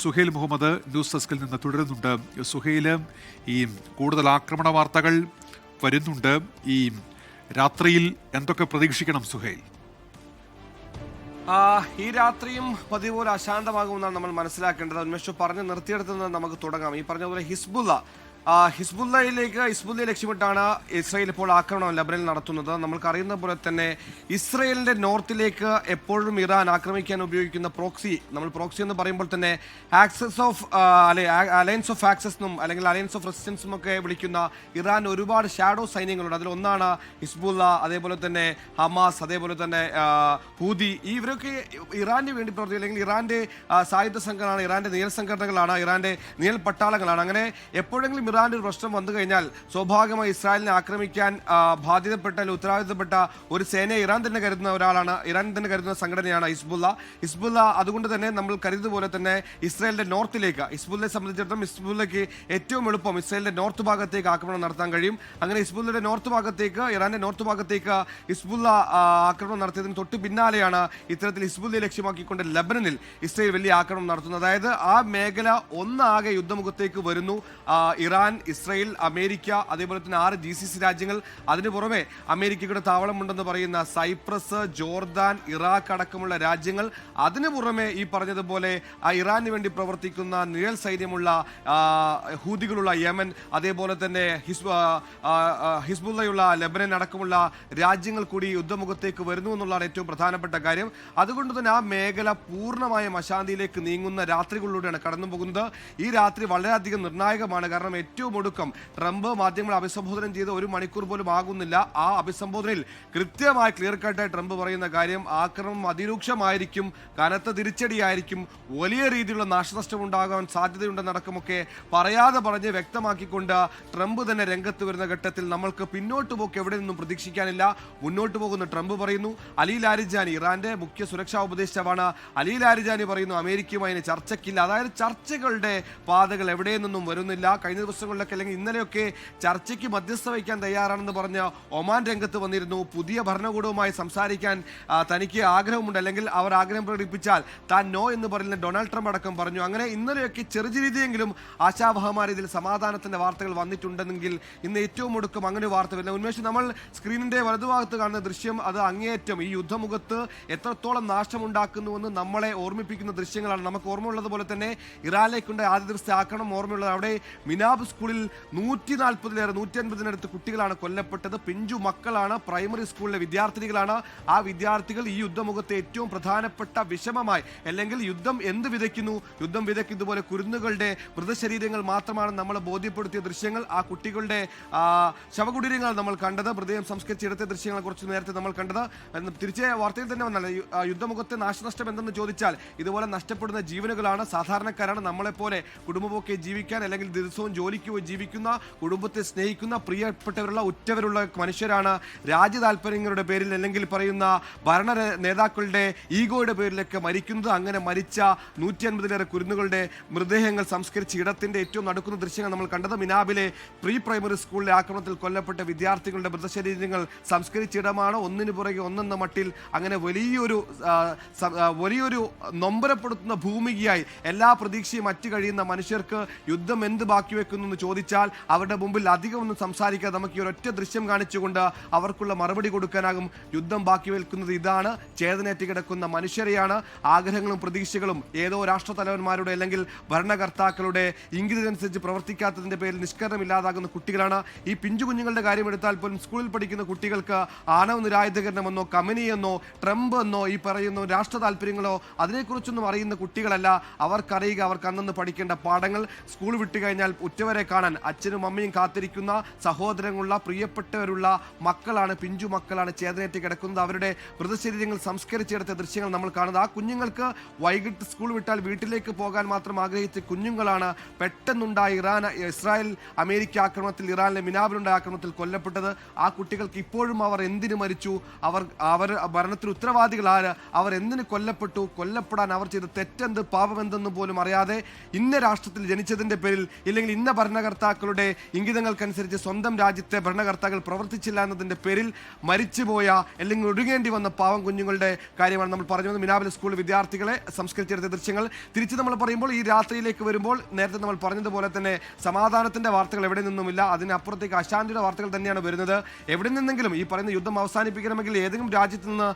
Suhail Muhammad news ഡെസ്കിൽ നിന്ന് തുടരുന്നുണ്ട്. സുഹൈല്, ഈ കൂടുതൽ ആക്രമണ വാർത്തകൾ വരുന്നുണ്ട്. ഈ രാത്രിയിൽ എന്തൊക്കെ പ്രതീക്ഷിക്കണം സുഹൈൽ? ഈ രാത്രിയും പതിവ് പോലെ അശാന്തമാകുമെന്നാണ് നമ്മൾ മനസ്സിലാക്കേണ്ടത്. ഉന്മേഷ് പറഞ്ഞ് നിർത്തിയെടുത്ത് നിന്ന് നമുക്ക് തുടങ്ങാം. ഈ പറഞ്ഞ പോലെ ഹിസ്ബുല്ലയെ ലക്ഷ്യമിട്ടാണ് ഇസ്രയേൽ ഇപ്പോൾ ആക്രമണം ലബനനിൽ നടത്തുന്നത്. നമ്മൾക്കറിയുന്ന പോലെ തന്നെ ഇസ്രയേലിന്റെ നോർത്തിലേക്ക് എപ്പോഴും ഇറാൻ ആക്രമിക്കാൻ ഉപയോഗിക്കുന്ന പ്രോക്സി എന്ന് പറയുമ്പോൾ തന്നെ അലയൻസ് ഓഫ് ആക്സസ് എന്നും അല്ലെങ്കിൽ അലയൻസ് ഓഫ് റെസിസ്റ്റൻസും ഒക്കെ വിളിക്കുന്ന ഇറാൻ ഒരുപാട് ഷാഡോ സൈന്യങ്ങളുണ്ട്. അതിലൊന്നാണ് ഹിസ്ബുല്ല, അതേപോലെ തന്നെ ഹമാസ്, അതേപോലെ തന്നെ ഹൂതി. ഇവരൊക്കെ ഇറാന് വേണ്ടി പ്രവർത്തിക്കും, അല്ലെങ്കിൽ ഇറാന്റെ സായുധ സംഘടനയാണ്, ഇറാന്റെ നിഴൽ സംഘടനകളാണ്, ഇറാന്റെ നിഴൽ പട്ടാളങ്ങളാണ്. അങ്ങനെ എപ്പോഴെങ്കിലും ഇറാന്റെ ഒരു പ്രശ്നം വന്നു കഴിഞ്ഞാൽ സ്വാഭാവികമായി ഇസ്രായേലിനെ ആക്രമിക്കാൻ ബാധ്യതപ്പെട്ട ഉത്തരവാദിത്തപ്പെട്ട ഒരു സേനയെ ഇറാൻ തന്നെ കരുതുന്ന സംഘടനയാണ് ഹിസ്ബുല്ല. അതുകൊണ്ട് തന്നെ നമ്മൾ കരുതുന്ന പോലെ തന്നെ ഇസ്രായേലിന്റെ നോർത്തിലേക്ക്, ഹിസ്ബുല്ലയെ സംബന്ധിച്ചിടത്തോളം ഹിസ്ബുല്ലയ്ക്ക് ഏറ്റവും എളുപ്പം ഇസ്രായേലിന്റെ നോർത്ത് ഭാഗത്തേക്ക് ആക്രമണം നടത്താൻ കഴിയും. അങ്ങനെ ഹിസ്ബുല്ലയുടെ നോർത്ത് ഭാഗത്തേക്ക്, ഇറാന്റെ നോർത്ത് ഭാഗത്തേക്ക് ഹിസ്ബുല്ല ആക്രമണം നടത്തിയതിന് തൊട്ട് പിന്നാലെയാണ് ഇത്തരത്തിൽ ഹിസ്ബുല്ലയെ ലക്ഷ്യമാക്കിക്കൊണ്ട് ലബനനിൽ ഇസ്രായേൽ വലിയ ആക്രമണം നടത്തുന്നത്. അതായത് ആ മേഖല ഒന്നാകെ യുദ്ധമുഖത്തേക്ക് വരുന്നു. ഇറാൻ, ഇസ്രായേൽ, അമേരിക്ക, അതേപോലെ തന്നെ 6 GCC രാജ്യങ്ങൾ, അതിനു പുറമെ അമേരിക്കയുടെ താവളമുണ്ടെന്ന് പറയുന്ന സൈപ്രസ്, ജോർദാൻ, ഇറാഖ് അടക്കമുള്ള രാജ്യങ്ങൾ, അതിനു പുറമെ ഈ പറഞ്ഞതുപോലെ ഇറാന് വേണ്ടി പ്രവർത്തിക്കുന്ന നിഴൽ സൈന്യമുള്ള ഹൂതികളുള്ള യമൻ, അതേപോലെ തന്നെ ഹിസ്ബുല്ലയുള്ള ലബനൻ അടക്കമുള്ള രാജ്യങ്ങൾ കൂടി യുദ്ധമുഖത്തേക്ക് വരുന്നു എന്നുള്ളതാണ് ഏറ്റവും പ്രധാനപ്പെട്ട കാര്യം. അതുകൊണ്ട് തന്നെ ആ മേഖല പൂർണ്ണമായും അശാന്തിയിലേക്ക് നീങ്ങുന്ന രാത്രികളിലൂടെയാണ് കടന്നു പോകുന്നത്. ഈ രാത്രി വളരെയധികം നിർണായകമാണ്. കാരണം ഏറ്റവും ഒടുക്കം ട്രംപ് മാധ്യമങ്ങളെ അഭിസംബോധന ചെയ്ത് 1 മണിക്കൂർ പോലും ആകുന്നില്ല. ആ അഭിസംബോധനയിൽ കൃത്യമായി ക്ലിയർ കട്ടായി ട്രംപ് പറയുന്ന കാര്യം, ആക്രമണം അതിരൂക്ഷമായിരിക്കും, കനത്ത തിരിച്ചടിയായിരിക്കും, വലിയ രീതിയിലുള്ള നാശനഷ്ടം ഉണ്ടാകാൻ സാധ്യതയുണ്ടെന്നടക്കമൊക്കെ പറയാതെ പറഞ്ഞ് വ്യക്തമാക്കിക്കൊണ്ട് ട്രംപ് തന്നെ രംഗത്ത് വരുന്ന ഘട്ടത്തിൽ നമ്മൾക്ക് പിന്നോട്ട് പോക്ക് എവിടെ നിന്നും പ്രതീക്ഷിക്കാനില്ല. മുന്നോട്ട് പോകുന്ന ട്രംപ് പറയുന്നു. അലി ലാരിജാനി, ഇറാന്റെ മുഖ്യ സുരക്ഷാ ഉപദേഷ്ടാവാണ്, അലി ലാരിജാനി പറയുന്നു അമേരിക്കയുമായി ചർച്ചയ്ക്കില്ല. അതായത് ചർച്ചകളുടെ പാതകൾ എവിടെ നിന്നും വരുന്നില്ല. കഴിഞ്ഞ ദിവസങ്ങളിലൊക്കെ അല്ലെങ്കിൽ ഇന്നലെയൊക്കെ ചർച്ചയ്ക്ക് മധ്യസ്ഥ വഹിക്കാൻ തയ്യാറാണെന്ന് പറഞ്ഞ് ഒമാൻ രംഗത്ത് വന്നിരുന്നു. പുതിയ ഭരണകൂടവുമായി സംസാരിക്കാൻ തനിക്ക് ആഗ്രഹമുണ്ട്, അല്ലെങ്കിൽ അവർ ആഗ്രഹം പ്രകടിപ്പിച്ചാൽ താൻ നോ എന്ന് പറയുന്ന ഡൊണാൾഡ് ട്രംപ് അടക്കം പറഞ്ഞു. അങ്ങനെ ഇന്നലെയൊക്കെ ചെറിയ രീതിയെങ്കിലും ആശാവഹമായ രീതിയിൽ സമാധാനത്തിന്റെ വാർത്തകൾ വന്നിട്ടുണ്ടെങ്കിൽ ഇന്ന് ഏറ്റവും ഒടുക്കം അങ്ങനെ വാർത്ത വരുന്നത്. ഉന്മേഷ്, നമ്മൾ സ്ക്രീനിന്റെ വലതുഭാഗത്ത് കാണുന്ന ദൃശ്യം അത് അങ്ങേയറ്റം ഈ യുദ്ധമുഖത്ത് എത്രത്തോളം നാശമുണ്ടാക്കുന്നുവെന്ന് നമ്മളെ ഓർമ്മിപ്പിക്കുന്ന ദൃശ്യങ്ങളാണ്. നമുക്ക് ഓർമ്മയുള്ളതുപോലെ തന്നെ ഇറാനിലേക്കുണ്ട് ആദ്യ ദിവസത്തെ ആക്രമണം ഓർമ്മയുള്ളത്. അവിടെ മിനാബ് സ്കൂളിൽ 150-150 കുട്ടികളാണ് കൊല്ലപ്പെട്ടത്. പിഞ്ചു മക്കളാണ്, പ്രൈമറി സ്കൂളിലെ വിദ്യാർത്ഥിനികളാണ്. ആ വിദ്യാർത്ഥികൾ ഈ യുദ്ധമുഖത്തെ ഏറ്റവും പ്രധാനപ്പെട്ട വിഷമമായി, അല്ലെങ്കിൽ യുദ്ധം എന്ത് വിതയ്ക്കുന്നു, യുദ്ധം വിതയ്ക്കുന്നതുപോലെ കുരുന്നുകളുടെ മൃതശരീരങ്ങൾ മാത്രമാണ് നമ്മളെ ബോധ്യപ്പെടുത്തിയ ദൃശ്യങ്ങൾ. ആ കുട്ടികളുടെ ശവകുടീരങ്ങൾ നമ്മൾ കണ്ടത്, മൃതദേഹം സംസ്കരിച്ചെടുത്ത ദൃശ്യങ്ങൾ കുറച്ച് നേരത്തെ നമ്മൾ കണ്ടത്. തിരിച്ച് വാർത്തയിൽ തന്നെ വന്നല്ല, യുദ്ധമുഖത്തെ നാശനഷ്ടം എന്തെന്ന് ചോദിച്ചാൽ ഇതുപോലെ നഷ്ടപ്പെടുന്ന ജീവനുകളാണ്, സാധാരണക്കാരാണ്, നമ്മളെപ്പോലെ കുടുംബമൊക്കെ ജീവിക്കാൻ അല്ലെങ്കിൽ ദിവസവും ജോലിക്ക് പോയി ജീവിക്കുന്ന, കുടുംബത്തെ സ്നേഹിക്കുന്ന, പ്രിയപ്പെട്ടവരുള്ള, ഉറ്റവരുള്ള മനുഷ്യരാണ്. രാജ്യ താല്പര്യങ്ങളുടെ പേരിൽ അല്ലെങ്കിൽ പറയുന്ന ഭരണ നേതാക്കളുടെ ഈഗോയുടെ പേരിലൊക്കെ മരിക്കുന്നത്. അങ്ങനെ മരിച്ച 150-ലേറെ കുരുന്നുകളുടെ മൃതദേഹങ്ങൾ സംസ്കരിച്ച് ഇടത്തിന്റെ ഏറ്റവും നടക്കുന്ന ദൃശ്യങ്ങൾ നമ്മൾ കണ്ടത്. മിനാബിലെ പ്രീ പ്രൈമറി സ്കൂളിലെ ആക്രമണത്തിൽ കൊല്ലപ്പെട്ട വിദ്യാർത്ഥികളുടെ മൃതശരീരങ്ങൾ സംസ്കരിച്ച ഇടമാണ്. ഒന്നിനു പുറകെ ഒന്നെന്ന മട്ടിൽ അങ്ങനെ വലിയൊരു നൊമ്പരപ്പെടുത്തുന്ന ഭൂമികയായി എല്ലാ പ്രതീക്ഷയും അറ്റു കഴിയുന്ന മനുഷ്യർക്ക് യുദ്ധം എന്ത് ബാക്കി വെക്കുന്നു എന്ന് ചോദിച്ചാൽ അവരുടെ മുമ്പിൽ അധികമൊന്നും സംസാരിക്കാതെ നമുക്ക് ഈ ഒരൊറ്റ ദൃശ്യം കാണിച്ചുകൊണ്ട് അവർക്കുള്ള മറുപടി കൊടുക്കാനാകും. യുദ്ധം ബാക്കി വെക്കുന്നത് ഇതാണ്, ചേതനേറ്റ് കിടക്കുന്ന മനുഷ്യരെയാണ്. ആഗ്രഹങ്ങളും പ്രതീക്ഷകളും ഏതോ രാഷ്ട്രതലവന്മാരുടെ അല്ലെങ്കിൽ ഭരണകർത്താക്കളുടെ ഇംഗിതനുസരിച്ച് പ്രവർത്തിക്കാത്തതിന്റെ പേരിൽ നിഷ്കരണമില്ലാതാകുന്ന കുട്ടികളാണ്. ഈ പിഞ്ചു കുഞ്ഞുങ്ങളുടെ കാര്യം എടുത്താൽ പോലും സ്കൂളിൽ പഠിക്കുന്ന കുട്ടികൾക്ക് ആണവ നിരായുധീകരണമെന്നോ കമ്പനിയെന്നോ ട്രംപ് എന്നോ ഈ പറയുന്ന രാഷ്ട്ര താല്പര്യങ്ങളോ അതിനെക്കുറിച്ചൊന്നും അറിയുന്ന കുട്ടികളല്ല. അവർക്കറിയുക അവർക്ക് അന്നന്ന് പഠിക്കേണ്ട പാഠങ്ങൾ. സ്കൂൾ വിട്ടു കഴിഞ്ഞാൽ ഉറ്റവരെ കാണാൻ അച്ഛനും അമ്മയും കാത്തിരിക്കുന്ന സഹോദരങ്ങളുള്ള പ്രിയപ്പെട്ടവരുള്ള മക്കളാണ്, പിഞ്ചു മക്കളാണ് ചേതനേറ്റ് കിടക്കുന്നത്. അവരുടെ മൃതശരീരങ്ങൾ സംസ്കരിച്ചെടുത്ത ദൃശ്യങ്ങൾ നമ്മൾ കാണുന്നത്. ആ കുഞ്ഞുങ്ങൾക്ക് വൈകിട്ട് സ്കൂൾ വിട്ടാൽ വീട്ടിലേക്ക് പോകാൻ മാത്രം ആഗ്രഹിച്ച കുഞ്ഞുങ്ങളാണ് പെട്ടെന്നുണ്ടായ ഇസ്രായേൽ അമേരിക്ക ആക്രമണത്തിൽ, ഇറാനിലെ മിനാബിലുണ്ടായ ആക്രമണത്തിൽ കൊല്ലപ്പെട്ടത്. ആ കുട്ടികൾക്ക് ഇപ്പോഴും അവർ എന്തിനു മരിച്ചു, അവർ ഭരണത്തിന് ഉത്തരവാദികൾ ആര്, അവർ എന്തിനു കൊല്ലപ്പെട്ടു, കൊല്ലപ്പെടാൻ അവർ ചെയ്ത തെറ്റെന്ത്, പാപമെന്തെന്ന് പോലും അറിയാതെ ഇന്ന രാഷ്ട്രത്തിൽ ജനിച്ചതിന്റെ പേരിൽ, ഇല്ലെങ്കിൽ ഇന്ന ഭരണകർത്താക്കളുടെ ഇംഗിതങ്ങൾക്കനുസരിച്ച് സ്വന്തം രാജ്യത്തെ ഭരണകർത്താക്കൾ പ്രവർത്തിച്ചില്ല എന്നതിന്റെ പേരിൽ മരിച്ചുപോയ അല്ലെങ്കിൽ ഒടുങ്ങേണ്ടി വന്ന പാവം കുഞ്ഞുങ്ങളുടെ കാര്യമാണ് നമ്മൾ പറഞ്ഞത്. മിനാബിൽ സ്കൂൾ വിദ്യാർത്ഥികളെ സംസ്കരിച്ചെടുത്ത ദൃശ്യങ്ങൾ തിരിച്ച് നമ്മൾ പറയുമ്പോൾ ഈ രാത്രിയിലേക്ക് വരുമ്പോൾ നേരത്തെ നമ്മൾ പറഞ്ഞതുപോലെ തന്നെ സമാധാനത്തിന്റെ വാർത്തകൾ എവിടെ നിന്നുമില്ല, അതിനപ്പുറത്തേക്ക് അശാന്തിയുടെ വാർത്തകൾ തന്നെയാണ് വരുന്നത്. എവിടെ നിന്നെങ്കിലും ഈ പറയുന്ന യുദ്ധം അവസാനിപ്പിക്കണമെങ്കിൽ ഏതെങ്കിലും രാജ്യത്ത് നിന്ന്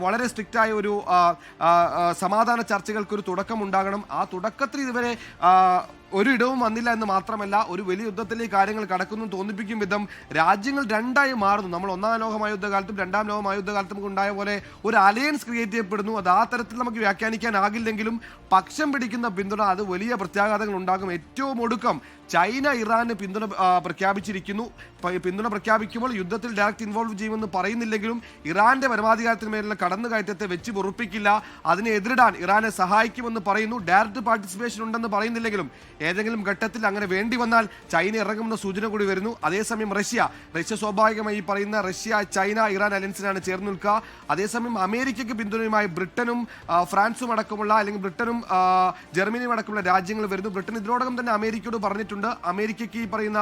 വളരെ സ്ട്രിക്റ്റ് ആയ ഒരു സമാധാന ചർച്ചകൾക്ക് ഒരു തുടക്കം ഉണ്ടാകണം. ആ തുടക്കത്തിൽ ഇതുവരെ ഒരിടവും വന്നില്ല എന്ന് മാത്രമല്ല, ഒരു വലിയ യുദ്ധത്തിലേക്ക് കാര്യങ്ങൾ കടക്കുന്നു തോന്നിപ്പിക്കും വിധം രാജ്യങ്ങൾ രണ്ടായി മാറുന്നു. നമ്മൾ ഒന്നാം ലോക മഹായുദ്ധകാലത്തും രണ്ടാം ലോക മഹായുദ്ധകാലത്തും ഉണ്ടായ പോലെ ഒരു അലയൻസ് ക്രിയേറ്റ് ചെയ്യപ്പെടുന്നു. അത് ആ തരത്തിൽ നമുക്ക് വ്യാഖ്യാനിക്കാനാകില്ലെങ്കിലും പക്ഷം പിടിക്കുന്ന പിന്തുണ അത് വലിയ പ്രത്യാഘാതങ്ങൾ ഉണ്ടാകും. ഏറ്റവും ഒടുക്കം ചൈന ഇറാന് പിന്തുണ പ്രഖ്യാപിച്ചിരിക്കുന്നു. പിന്തുണ പ്രഖ്യാപിക്കുമ്പോൾ യുദ്ധത്തിൽ ഡയറക്റ്റ് ഇൻവോൾവ് ചെയ്യുമെന്ന് പറയുന്നില്ലെങ്കിലും ഇറാന്റെ പരമാധികാരത്തിന് മേലുള്ള കടന്നുകയറ്റത്തെ വെച്ച് പൊറുപ്പിക്കില്ല, അതിനെ എതിരിടാൻ ഇറാനെ സഹായിക്കുമെന്ന് പറയുന്നു. ഡയറക്റ്റ് പാർട്ടിസിപ്പേഷൻ ഉണ്ടെന്ന് പറയുന്നില്ലെങ്കിലും ഏതെങ്കിലും ഘട്ടത്തിൽ അങ്ങനെ വേണ്ടി വന്നാൽ ചൈന ഇറങ്ങുമെന്ന സൂചന കൂടി വരുന്നു. അതേസമയം റഷ്യ സ്വാഭാവികമായി ഈ പറയുന്ന റഷ്യ ചൈന ഇറാൻ അലയൻസിനാണ് ചേർന്ന് നിൽക്കുക. അതേസമയം അമേരിക്കയ്ക്ക് പിന്തുണയുമായി ബ്രിട്ടനും ഫ്രാൻസും അടക്കമുള്ള അല്ലെങ്കിൽ ബ്രിട്ടനും ജർമ്മനിയും അടക്കമുള്ള രാജ്യങ്ങൾ വരുന്നു. ബ്രിട്ടൻ ഇതിനോടകം തന്നെ അമേരിക്കയോട് പറഞ്ഞിട്ടുണ്ട്, അമേരിക്കയ്ക്ക് ഈ പറയുന്ന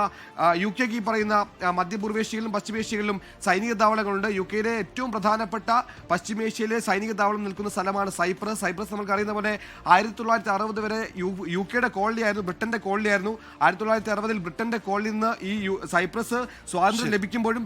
യു കെക്ക് ഈ പറയുന്ന മധ്യപൂർവേഷ്യയിലും പശ്ചിമേഷ്യയിലും സൈനിക താവളങ്ങളുണ്ട്. യു കെയിലെ ഏറ്റവും പ്രധാനപ്പെട്ട പശ്ചിമേഷ്യയിലെ സൈനിക താവളം നിൽക്കുന്ന സ്ഥലമാണ് സൈപ്രസ്. സൈപ്രസ് നമുക്ക് അറിയുന്ന പോലെ 1960 വരെ യു കെയുടെ കോളനി ആയിരുന്നു, ബ്രിട്ടന്റെ കോളനി ആയിരുന്നു. 1960 ബ്രിട്ടന്റെ കോളനിയിൽ നിന്ന് ഈ സൈപ്രസ് സ്വാതന്ത്ര്യം ലഭിക്കുമ്പോഴും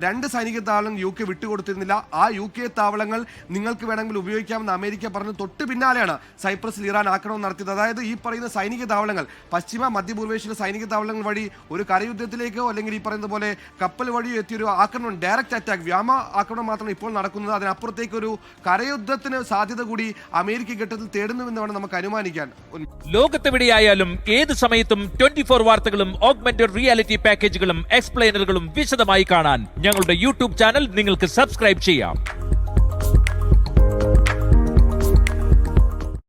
രണ്ട് സൈനിക താവളങ്ങൾ യു കെ വിട്ടുകൊടുത്തിരുന്നില്ല. ആ യു കെ താവളങ്ങൾ നിങ്ങൾക്ക് വേണമെങ്കിൽ ഉപയോഗിക്കാമെന്ന് അമേരിക്ക പറഞ്ഞു. തൊട്ട് പിന്നാലെയാണ് സൈപ്രസിൽ ഇറാൻ ആക്രമണം നടത്തിയത്. അതായത് ഈ പറയുന്ന സൈനിക താവളങ്ങൾ പശ്ചിമ മധ്യപൂർവേഷ്യയിലെ സൈനിക താവളങ്ങൾ വഴി ഒരു കരയുദ്ധത്തിലേക്കോ അല്ലെങ്കിൽ ഈ പറയുന്ന പോലെ കപ്പൽ വഴിയോ എത്തിയൊരു ആക്രമണം, ഡയറക്റ്റ് അറ്റാക്ക്, വ്യോമ ആക്രമണം മാത്രമാണ് ഇപ്പോൾ നടക്കുന്നത്. അതിനപ്പുറത്തേക്കൊരു കരയുദ്ധത്തിന് സാധ്യത കൂടി അമേരിക്ക ഘട്ടത്തിൽ തേടുന്നുവെന്ന് വേണം നമുക്ക് അനുമാനിക്കാൻ. ലോകത്തെവിടെയായാലും ഏത് സമയത്തും 24 വാർത്തകളും ഓഗ്മെന്റഡ് റിയാലിറ്റി പാക്കേജുകളും എക്സ്പ്ലെയിനറുകളും വിശദമായി കാണാൻ ഞങ്ങളുടെ യൂട്യൂബ് ചാനൽ നിങ്ങൾക്ക് സബ്സ്ക്രൈബ് ചെയ്യാം.